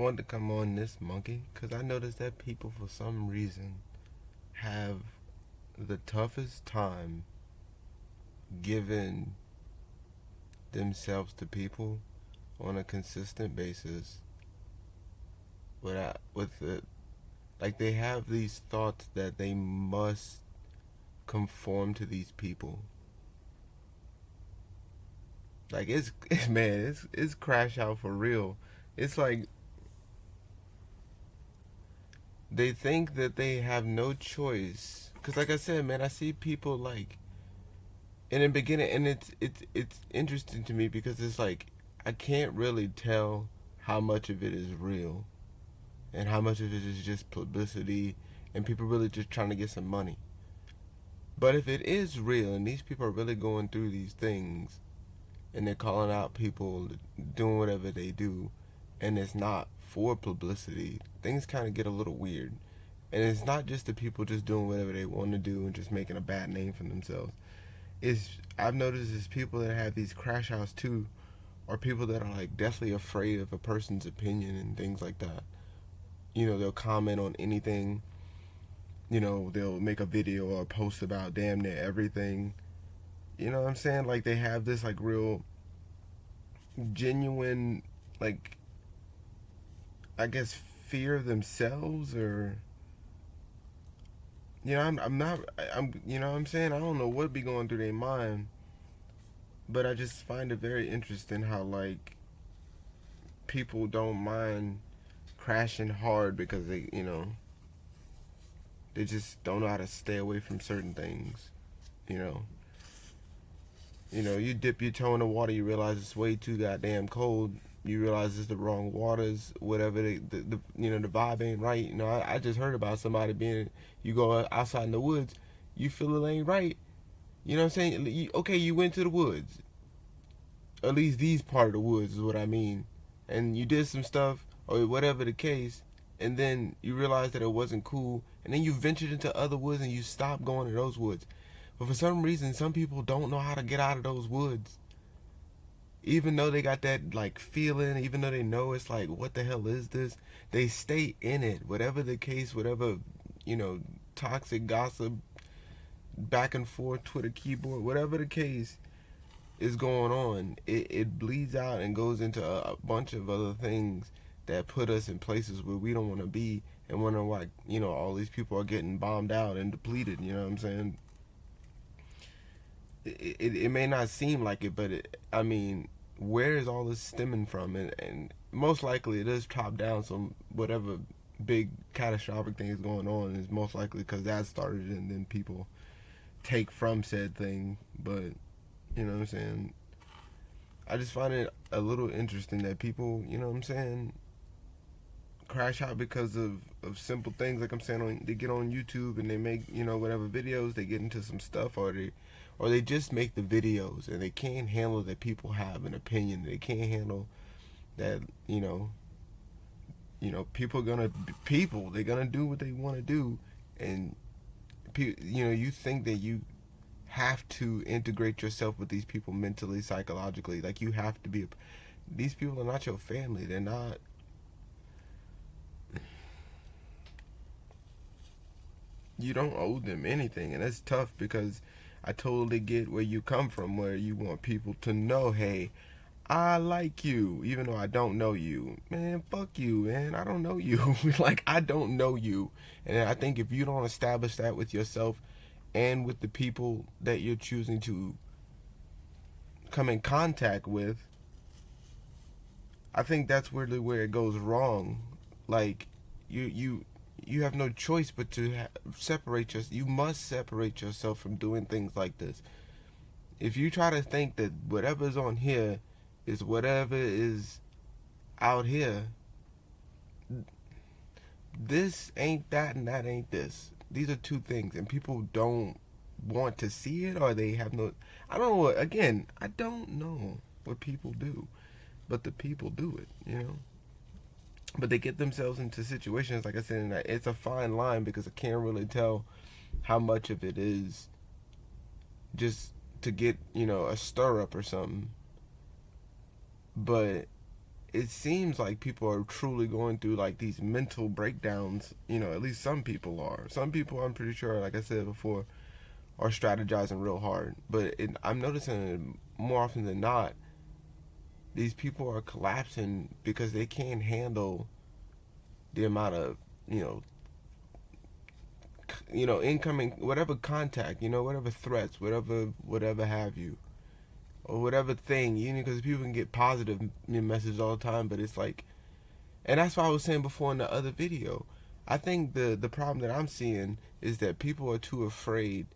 wanted to come on this monkey because I noticed that people, for some reason, have the toughest time giving themselves to people on a consistent basis with the like they have these thoughts that they must conform to these people. Like it's man, it's crash out for real. It's like they think that they have no choice. Cause like I said, man, I see people like in the beginning, and it's interesting to me because it's like I can't really tell how much of it is real and how much of it is just publicity and people really just trying to get some money. But if it is real and these people are really going through these things and they're calling out people doing whatever they do and it's not for publicity, things kind of get a little weird. And it's not just the people just doing whatever they want to do and just making a bad name for themselves. It's I've noticed it's people that have these crash outs too, or people that are like deathly afraid of a person's opinion and things like that. You know, they'll comment on anything. You know, they'll make a video or a post about damn near everything. You know what I'm saying? Like they have this like real genuine like I guess fear of themselves or I'm not I'm you know what I'm saying? I don't know what be going through their mind, but I just find it very interesting how like people don't mind crashing hard because they just don't know how to stay away from certain things, you know. You dip your toe in the water, you realize it's way too goddamn cold. You realize it's the wrong waters, whatever the vibe ain't right. I just heard about somebody being, you go outside in the woods, you feel it ain't right. You know what I'm saying? Okay, you went to the woods. At least these part of the woods is what I mean. And you did some stuff or whatever the case, and then you realized that it wasn't cool, and then you ventured into other woods and you stopped going to those woods. But for some reason, some people don't know how to get out of those woods. Even though they got that like feeling, even though they know it's like, what the hell is this? They stay in it. Whatever the case, whatever, toxic gossip, back and forth, Twitter keyboard, whatever the case is going on, it bleeds out and goes into a bunch of other things that put us in places where we don't want to be and wonder why, all these people are getting bombed out and depleted, you know what I'm saying? It may not seem like it, but I mean, where is all this stemming from? And most likely it is top down. So whatever big catastrophic thing is going on is most likely because that started and then people take from said thing. But you know what I'm saying? I just find it a little interesting that people, you know what I'm saying, crash out because of simple things. Like I'm saying, they get on YouTube and they make, whatever videos, they get into some stuff, or they just make the videos and they can't handle that people have an opinion. They can't handle that, people are gonna people. They're gonna do what they want to do, and you think that you have to integrate yourself with these people mentally, psychologically. Like you have to be. These people are not your family. They're not. You don't owe them anything, and it's tough because I totally get where you come from, where you want people to know, hey, I like you, even though I don't know you. Man, fuck you, man. I don't know you. Like, I don't know you. And I think if you don't establish that with yourself and with the people that you're choosing to come in contact with, I think that's really where it goes wrong. Like, you have no choice but to separate yourself. You must separate yourself from doing things like this. If you try to think that whatever's on here is whatever is out here, this ain't that and that ain't this. These are two things, and people don't want to see it, or they have no. I don't know. Again, I don't know what people do, but the people do it. But they get themselves into situations, like I said, and it's a fine line because I can't really tell how much of it is just to get, a stir up or something. But it seems like people are truly going through like these mental breakdowns. You know, at least some people are. Some people, I'm pretty sure, like I said before, are strategizing real hard. But I'm noticing more often than not, these people are collapsing because they can't handle the amount of you know incoming, whatever contact, whatever threats, whatever have you, or whatever thing, because people can get positive messages all the time, but it's like, and that's why I was saying before in the other video, I think the problem that I'm seeing is that people are too afraid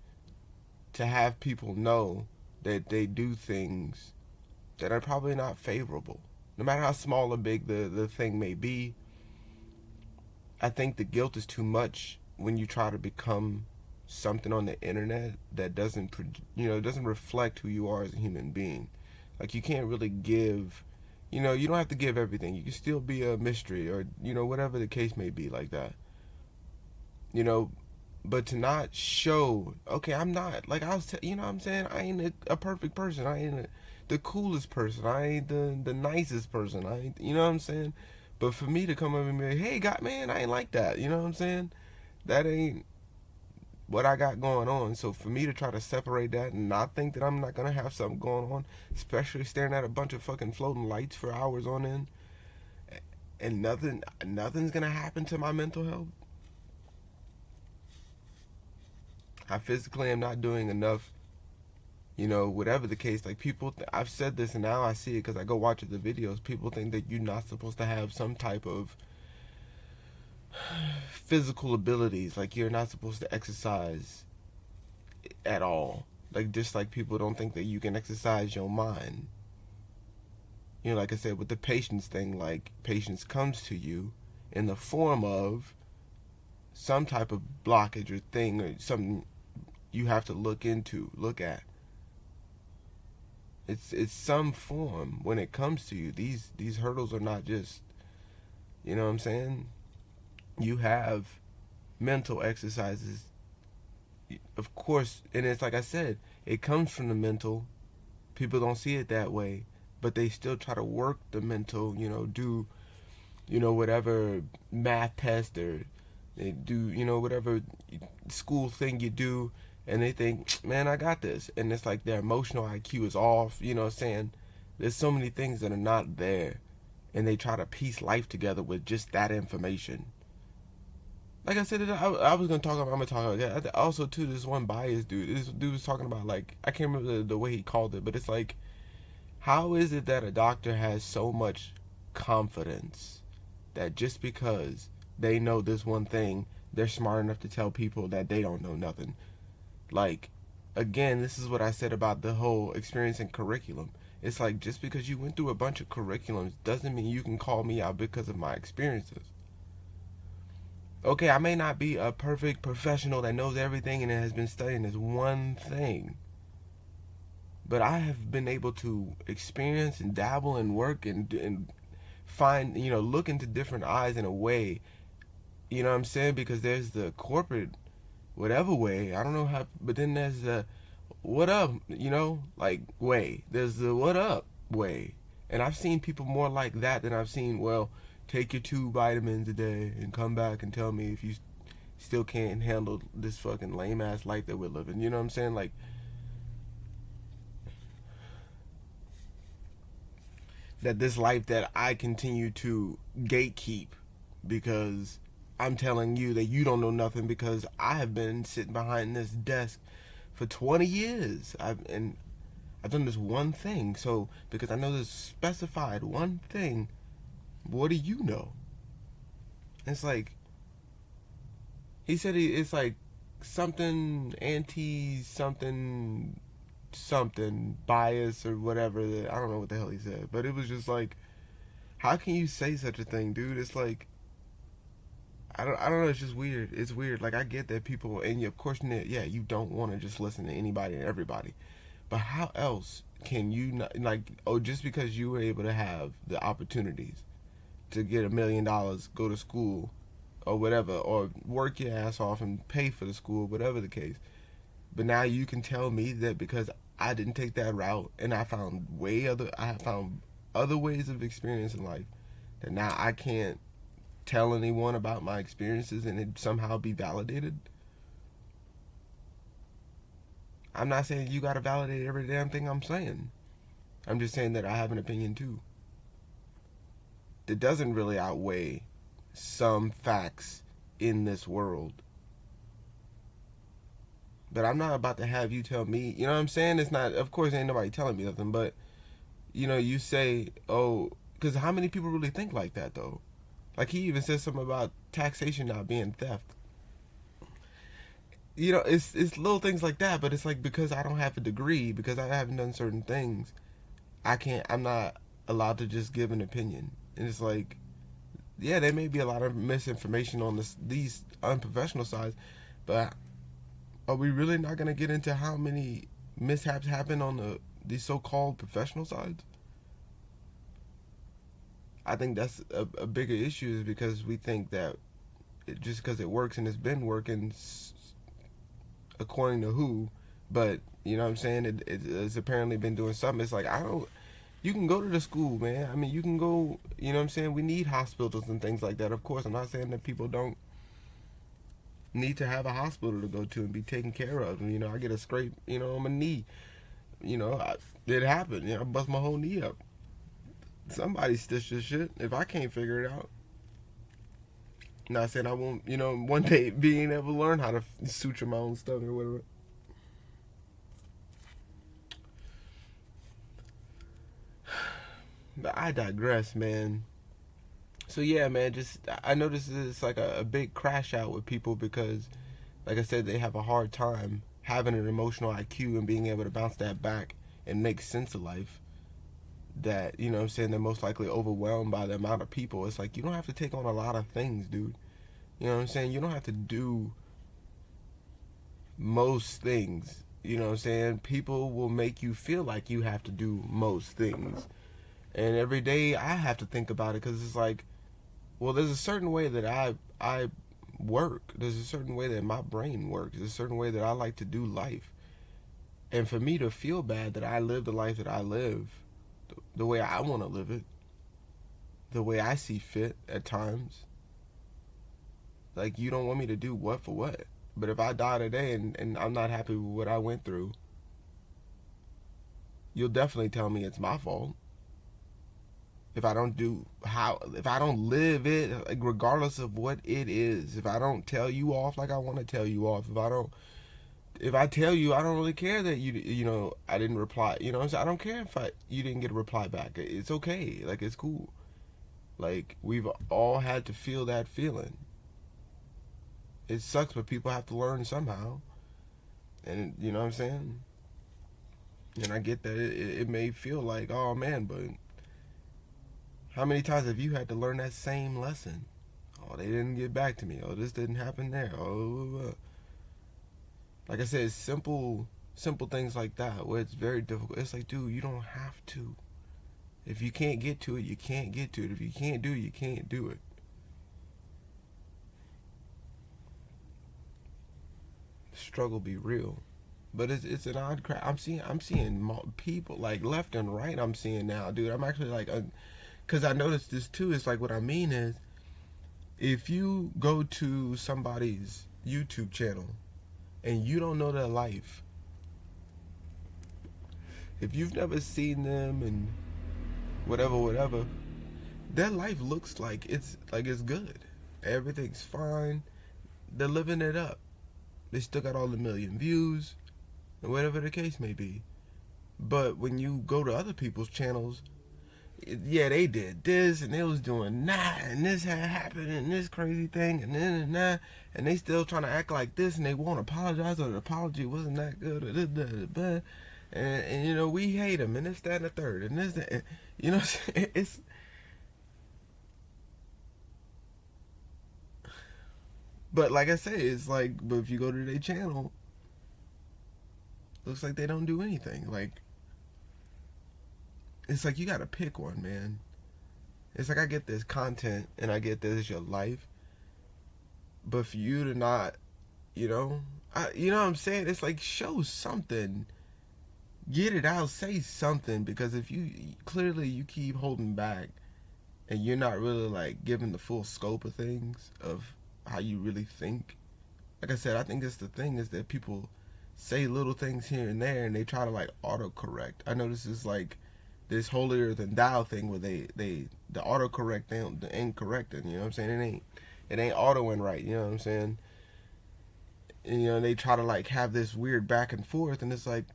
to have people know that they do things that are probably not favorable, no matter how small or big the thing may be. I think the guilt is too much when you try to become something on the internet that doesn't reflect who you are as a human being. Like, you can't really give, you don't have to give everything. You can still be a mystery, or whatever the case may be, like that. But to not show, okay, I'm not, like, what I'm saying, I ain't a perfect person. I ain't the coolest person. I ain't the nicest person. I ain't, you know what I'm saying? But for me to come up and be like, hey, God, man, I ain't like that. You know what I'm saying? That ain't what I got going on. So for me to try to separate that and not think that I'm not going to have something going on, especially staring at a bunch of fucking floating lights for hours on end, and nothing's going to happen to my mental health. I physically am not doing enough, whatever the case. Like, people, I've said this and now I see it because I go watch the videos. People think that you're not supposed to have some type of physical abilities. Like, you're not supposed to exercise at all. Like, just like people don't think that you can exercise your mind. Like I said, with the patience thing, like, patience comes to you in the form of some type of blockage or thing, or something you have to look at. It's some form when it comes to you. These hurdles are not just, you know what I'm saying? You have mental exercises, of course, and it's like I said, it comes from the mental. People don't see it that way, but they still try to work the mental, do, whatever math test, or they do, whatever school thing you do, and they think, man, I got this. And it's like their emotional IQ is off, saying there's so many things that are not there, and they try to piece life together with just that information. Like I said, I was I'm gonna talk about that. Also, too, this one bias dude. This dude was talking about, like, I can't remember the way he called it, but it's like, how is it that a doctor has so much confidence that just because they know this one thing, they're smart enough to tell people that they don't know nothing? Like, again, this is what I said about the whole experience in curriculum. It's like, just because you went through a bunch of curriculums doesn't mean you can call me out because of my experiences. Okay, I may not be a perfect professional that knows everything and has been studying this one thing, but I have been able to experience and dabble and work and find, look into different eyes in a way, you know what I'm saying? Because there's the corporate, whatever way, I don't know how, but then there's the what up, like, way. There's the what up way. And I've seen people more like that than I've seen, well, take your 2 vitamins a day and come back and tell me if you still can't handle this fucking lame ass life that we're living. You know what I'm saying? Like, that this life that I continue to gatekeep because I'm telling you that you don't know nothing, because I have been sitting behind this desk for 20 years. I've done this one thing. So because I know this specified one thing, what do you know? It's like, he said it's like something anti something bias or whatever. I don't know what the hell he said, but it was just like, how can you say such a thing, dude? It's like, I don't know. It's just weird. It's weird. Like, I get that people, and of course, yeah, you don't want to just listen to anybody and everybody, but how else can you not, like, just because you were able to have the opportunities to get $1 million, go to school, or whatever, or work your ass off and pay for the school, whatever the case. But now you can tell me that because I didn't take that route and I found other ways of experiencing life that now I can't tell anyone about my experiences and it somehow be validated. I'm not saying you gotta validate every damn thing I'm saying. I'm just saying that I have an opinion too. That doesn't really outweigh some facts in this world. But I'm not about to have you tell me, you know what I'm saying? It's not, of course, ain't nobody telling me nothing, but, you say, oh, because how many people really think like that, though? Like, he even says something about taxation not being theft. It's little things like that, but it's like because I don't have a degree, because I haven't done certain things, I'm not allowed to just give an opinion. And it's like, yeah, there may be a lot of misinformation on these unprofessional sides, but are we really not going to get into how many mishaps happen on these so-called professional sides? I think that's a bigger issue, is because we think that just because it works and it's been working according to who, but you know what I'm saying, it's apparently been doing something. It's like, you can go to the school, man. I mean, you can go, you know what I'm saying? We need hospitals and things like that. Of course, I'm not saying that people don't need to have a hospital to go to and be taken care of. And, I get a scrape, on my knee. It happened. I bust my whole knee up. Somebody stitched this shit if I can't figure it out. Not saying I won't, one day being able to learn how to suture my own stuff or whatever. But I digress, man. So yeah, man, I noticed it's like a big crash out with people because, like I said, they have a hard time having an emotional IQ and being able to bounce that back and make sense of life. That, you know what I'm saying, they're most likely overwhelmed by the amount of people. It's like, you don't have to take on a lot of things, dude. You know what I'm saying? You don't have to do most things. You know what I'm saying? People will make you feel like you have to do most things. And every day I have to think about it because it's like, well, there's a certain way that I work. There's a certain way that my brain works. There's a certain way that I like to do life. And for me to feel bad that I live the life that I live, the way I want to live it, the way I see fit at times, like, you don't want me to do what for what? But if I die today and I'm not happy with what I went through, you'll definitely tell me it's my fault. If I don't live it, like, regardless of what it is, if I don't tell you off like I want to tell you off, if I tell you I don't really care that I didn't reply, I don't care if you didn't get a reply back. It's okay. Like, it's cool. Like, we've all had to feel that feeling. It sucks, but people have to learn somehow. And you know what I'm saying? And I get that it may feel like, oh man, but how many times have you had to learn that same lesson? Oh, they didn't get back to me. Oh, this didn't happen there. Oh, like I said, it's simple things like that where it's very difficult. It's like, dude, you don't have to. If you can't get to it, you can't get to it. If you can't do it, you can't do it. Struggle be real, but it's an odd crowd. I'm seeing people like left and right. I'm seeing now, dude. I'm actually like, because I noticed this too. It's like, what I mean is, if you go to somebody's YouTube channel and you don't know their life, if you've never seen them and whatever, their life looks like it's good. Everything's fine. They're living it up. They still got all the million views, and whatever the case may be. But when you go to other people's channels, yeah, they did this, and they was doing that, and this had happened, and this crazy thing, and then and that, and they still trying to act like this, and they won't apologize, or the apology wasn't that good, or this, and we hate them, and this, that, and the third, and this, that, and, it's. But like I say, it's like, but if you go to their channel, looks like they don't do anything. Like, it's like you gotta pick one, man. It's like, I get this content and I get this is your life, but for you to not, you know what I'm saying? It's like, show something get it out, say something, because if you clearly you keep holding back and you're not really like giving the full scope of things of how you really think. Like I said, I think that's the thing is that people say little things here and there and they try to like autocorrect. I know this is like this holier than thou thing where they the autocorrect they ain't correcting, you know what I'm saying? It ain't autoing right, you know what I'm saying? And, you know, they try to like have this weird back and forth and it's like,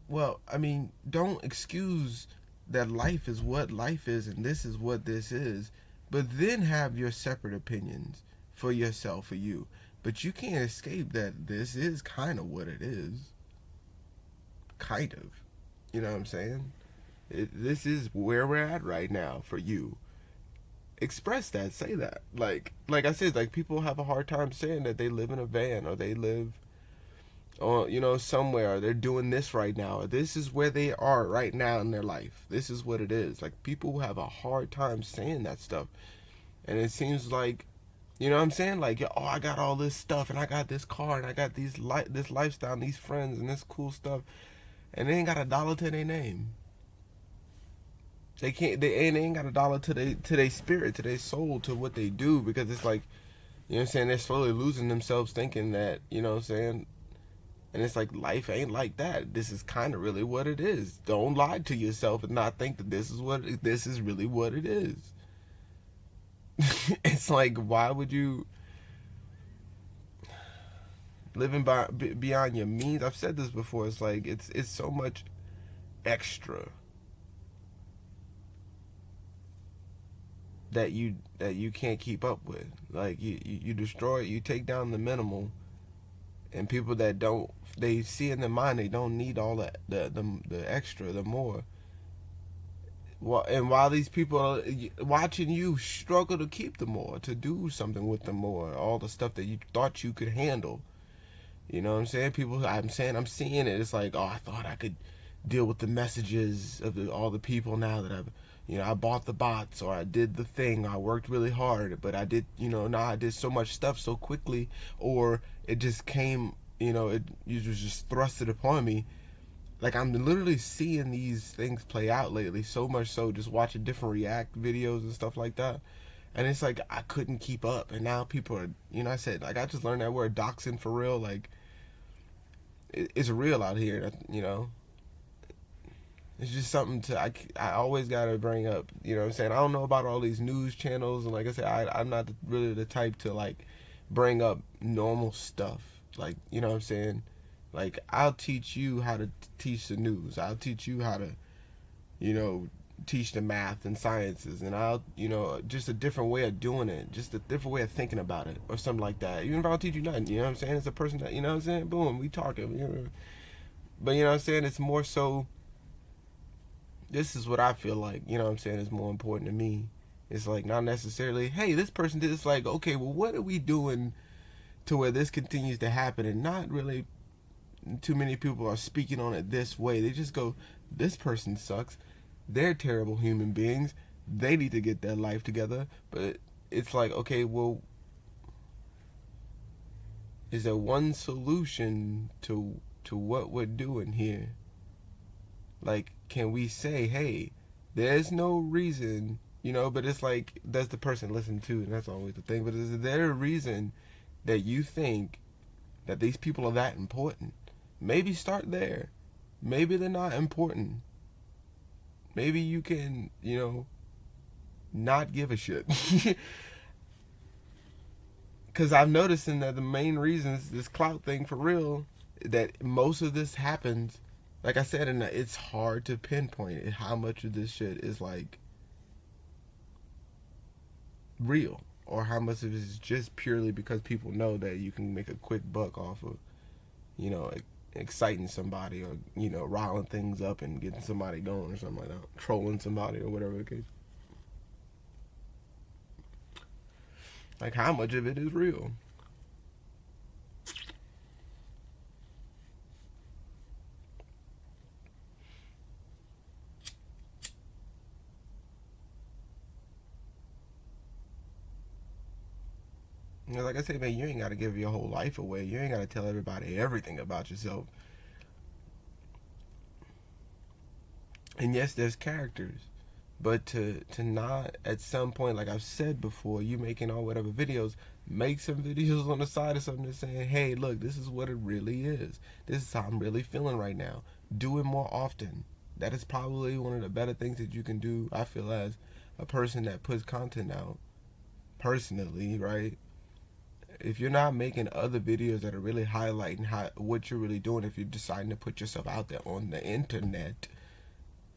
well, I mean, don't excuse that life is what life is and this is what this is, but then have your separate opinions for yourself, for you. But you can't escape that this is kind of what it is. Kind of. You know what I'm saying? This is where we're at right now for you. Express that, say that. Like I said, like people have a hard time saying that they live in a van or they live or you know somewhere or they're doing this right now or this is where they are right now in their life. This is what it is. Like people have a hard time saying that stuff. And it seems like, you know what I'm saying? Like, oh, I got all this stuff and I got this car and I got this lifestyle and these friends and this cool stuff, and they ain't got a dollar to their name. They can't. They ain't got a dollar to their spirit, to their soul, to what they do, because it's like, you know what I'm saying? They're slowly losing themselves, thinking that, you know what I'm saying? And it's like life ain't like that. This is kind of really what it is. Don't lie to yourself and not think that this is really what it is. It's like, why would you living beyond your means? I've said this before. It's like it's so much extra that you can't keep up with. Like you destroy it, you take down the minimal, and people that don't, they see in their mind they don't need all that the extra, the more. Well, and while these people are watching you struggle to keep the more, to do something with the more, all the stuff that you thought you could handle. You know what I'm saying? People, I'm seeing it. It's like, oh, I thought I could deal with the messages of all the people now that I've, you know, I bought the bots or I did the thing. I worked really hard, but I did, you know, now I did so much stuff so quickly, or it just came, you know, it was just thrusted upon me. Like I'm literally seeing these things play out lately, so much so just watching different react videos and stuff like that. And it's like I couldn't keep up, and now people are, you know, I said like I just learned that word doxing for real. Like it's real out here, you know. It's just something I always gotta bring up. You know what I'm saying? I don't know about all these news channels, and like I said, I'm not really the type to like bring up normal stuff. Like, you know what I'm saying? Like I'll teach you how to teach the news. I'll teach you how to, you know, teach the math and sciences, and I'll, you know, just a different way of doing it, just a different way of thinking about it, or something like that. Even if I don't teach you nothing, you know what I'm saying? It's a person that, you know what I'm saying? Boom, we talking. You know? But you know what I'm saying? It's more so. This is what I feel like. You know what I'm saying? Is more important to me. It's like not necessarily, hey, this person did. It's like, okay, well, what are we doing to where this continues to happen, and not really too many people are speaking on it this way. They just go, this person sucks. They're terrible human beings. They need to get their life together. But it's like, okay, well, is there one solution to what we're doing here? Like, can we say, hey, there's no reason, you know, but it's like, does the person listen to? And that's always the thing. But is there a reason that you think that these people are that important? Maybe start there. Maybe they're not important. Maybe you can, you know, not give a shit. Because I'm noticing that the main reasons this clout thing for real, that most of this happens, like I said, and it's hard to pinpoint how much of this shit is like real, or how much of it is just purely because people know that you can make a quick buck off of, you know, exciting somebody, or, you know, riling things up and getting somebody going or something like that, trolling somebody or whatever the case. Like, how much of it is real? You know, like I say, man, you ain't got to give your whole life away. You ain't got to tell everybody everything about yourself. And yes, there's characters, but to not at some point, like I've said before, you making all whatever videos, make some videos on the side of something that's saying, hey, look, this is what it really is. This is how I'm really feeling right now. Do it more often. That is probably one of the better things that you can do, I feel, as a person that puts content out. Personally, right? If you're not making other videos that are really highlighting what you're really doing, if you're deciding to put yourself out there on the internet,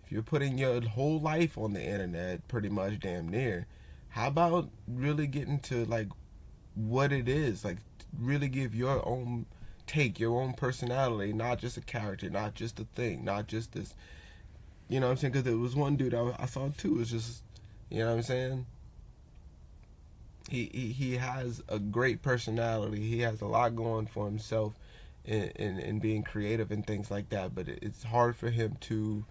if you're putting your whole life on the internet, pretty much damn near, how about really getting to like what it is? Like really give your own take, your own personality, not just a character, not just a thing, not just this. You know what I'm saying? Because there was one dude I saw too. It was just, you know what I'm saying? He has a great personality. He has a lot going for himself in being creative and things like that. But it's hard for him to.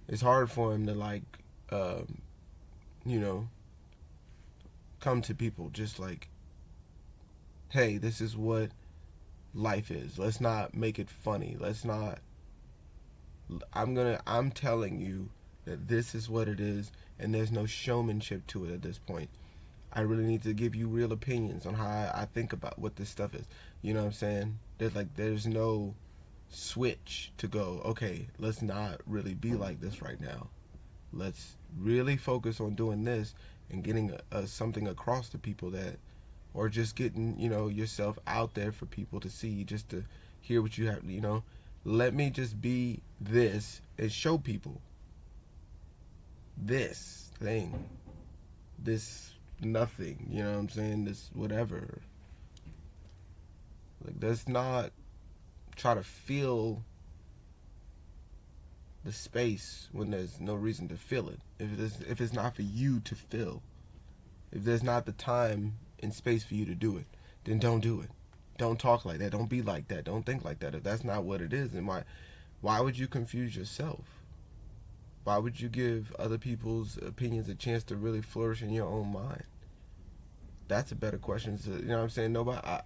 It's hard for him to like, um, you know, come to people just like, hey, this is what life is. Let's not make it funny. Let's not. I'm telling you that this is what it is, and there's no showmanship to it at this point. I really need to give you real opinions on how I think about what this stuff is. You know what I'm saying? There's no switch to go, okay, let's not really be like this right now. Let's really focus on doing this and getting something across to people that, or just getting, yourself out there for people to see, just to hear what you have. Let me just be this and show people this thing, this nothing, you know what I'm saying? This whatever. Like, let's not try to fill the space when there's no reason to fill it. If it's not for you to fill, if there's not the time and space for you to do it, then don't do it. Don't talk like that. Don't be like that. Don't think like that. If that's not what it is, then why would you confuse yourself? Why would you give other people's opinions a chance to really flourish in your own mind? That's a better question. You know what I'm saying?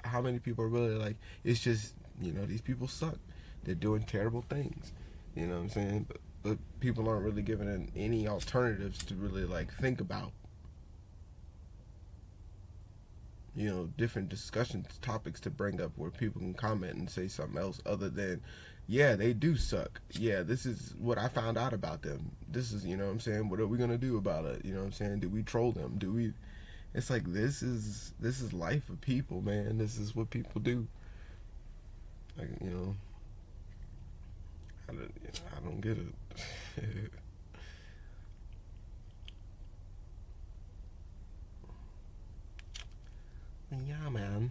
How many people are really like, it's just, these people suck. They're doing terrible things. You know what I'm saying? But people aren't really given any alternatives to really like think about. Different discussion topics to bring up where people can comment and say something else other than, yeah, they do suck. Yeah, this is what I found out about them. This is, what I'm saying? What are we going to do about it? You know what I'm saying? Do we troll them? Do we... It's like, this is life of people, man. This is what people do. Like, I don't get it. Yeah, man.